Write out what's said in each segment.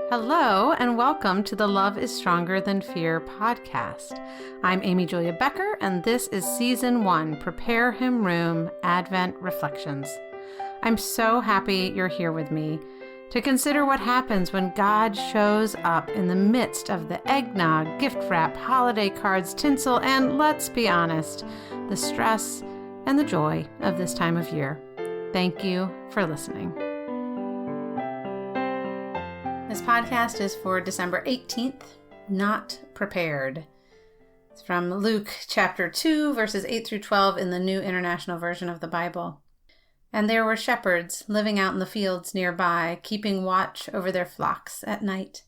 Hello, and welcome to the Love is Stronger Than Fear podcast. I'm Amy Julia Becker, and this is Season 1, Prepare Him Room, Advent Reflections. I'm so happy you're here with me to consider what happens when God shows up in the midst of the eggnog, gift wrap, holiday cards, tinsel, and let's be honest, the stress and the joy of this time of year. Thank you for listening. This podcast is for December 18th, Not Prepared. It's from Luke chapter 2, verses 8 through 12 in the New International Version of the Bible. And there were shepherds living out in the fields nearby, keeping watch over their flocks at night.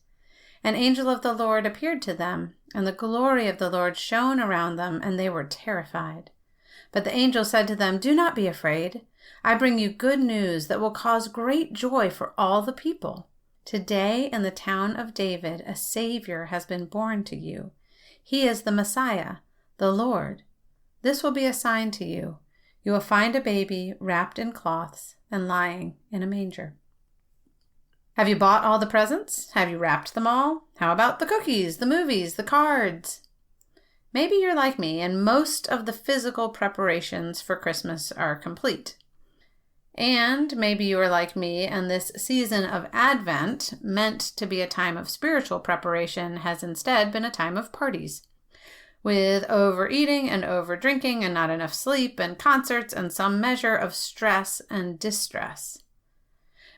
An angel of the Lord appeared to them, and the glory of the Lord shone around them, and they were terrified. But the angel said to them, "Do not be afraid. I bring you good news that will cause great joy for all the people. Today in the town of David, a Savior has been born to you. He is the Messiah, the Lord. This will be a sign to you. You will find a baby wrapped in cloths and lying in a manger." Have you bought all the presents? Have you wrapped them all? How about the cookies, the movies, the cards? Maybe you're like me, and most of the physical preparations for Christmas are complete. And maybe you are like me, and this season of Advent, meant to be a time of spiritual preparation, has instead been a time of parties, with overeating and overdrinking and not enough sleep and concerts and some measure of stress and distress.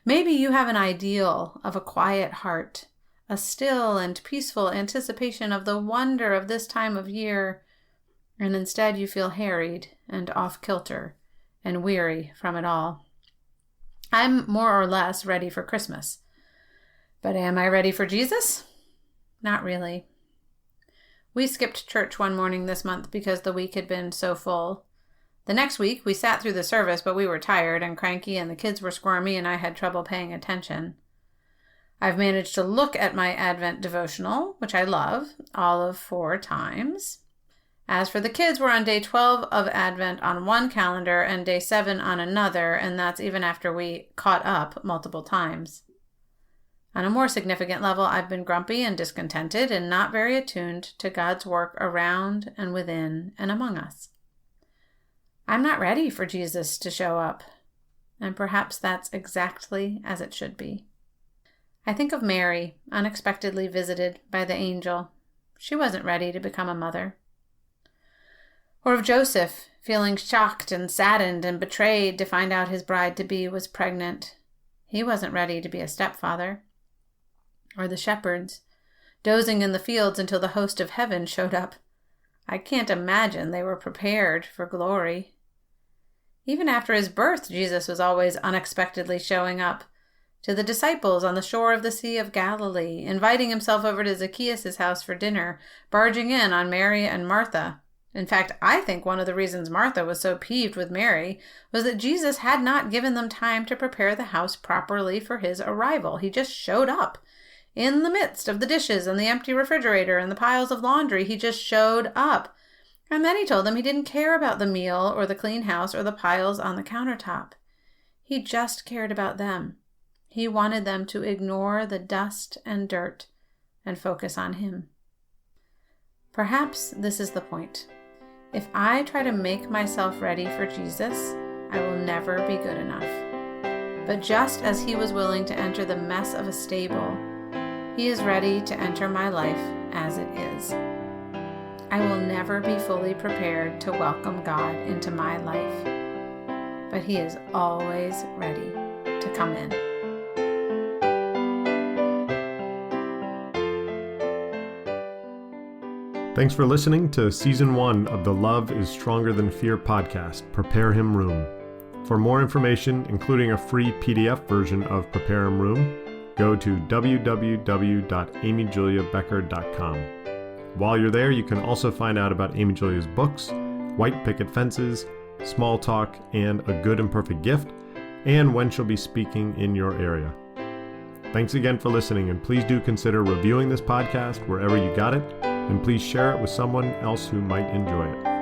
Maybe you have an ideal of a quiet heart, a still and peaceful anticipation of the wonder of this time of year, and instead you feel harried and off-kilter and weary from it all. I'm more or less ready for Christmas. But am I ready for Jesus? Not really. We skipped church one morning this month because the week had been so full. The next week, we sat through the service, but we were tired and cranky, and the kids were squirmy, and I had trouble paying attention. I've managed to look at my Advent devotional, which I love, all of 4 times. As for the kids, we're on day 12 of Advent on one calendar and day 7 on another, and that's even after we caught up multiple times. On a more significant level, I've been grumpy and discontented and not very attuned to God's work around and within and among us. I'm not ready for Jesus to show up, and perhaps that's exactly as it should be. I think of Mary, unexpectedly visited by the angel. She wasn't ready to become a mother. Or of Joseph, feeling shocked and saddened and betrayed to find out his bride-to-be was pregnant. He wasn't ready to be a stepfather. Or the shepherds, dozing in the fields until the host of heaven showed up. I can't imagine they were prepared for glory. Even after his birth, Jesus was always unexpectedly showing up to the disciples on the shore of the Sea of Galilee, inviting himself over to Zacchaeus' house for dinner, barging in on Mary and Martha. In fact, I think one of the reasons Martha was so peeved with Mary was that Jesus had not given them time to prepare the house properly for his arrival. He just showed up. In the midst of the dishes and the empty refrigerator and the piles of laundry, he just showed up. And then he told them he didn't care about the meal or the clean house or the piles on the countertop. He just cared about them. He wanted them to ignore the dust and dirt and focus on him. Perhaps this is the point. If I try to make myself ready for Jesus, I will never be good enough. But just as he was willing to enter the mess of a stable, he is ready to enter my life as it is. I will never be fully prepared to welcome God into my life, but he is always ready to come in. Thanks for listening to Season 1 of the Love is Stronger Than Fear podcast, Prepare Him Room. For more information, including a free PDF version of Prepare Him Room, go to www.amyjuliabecker.com. While you're there, you can also find out about Amy Julia's books, White Picket Fences, Small Talk, and A Good and Perfect Gift, and when she'll be speaking in your area. Thanks again for listening, and please do consider reviewing this podcast wherever you got it, and please share it with someone else who might enjoy it.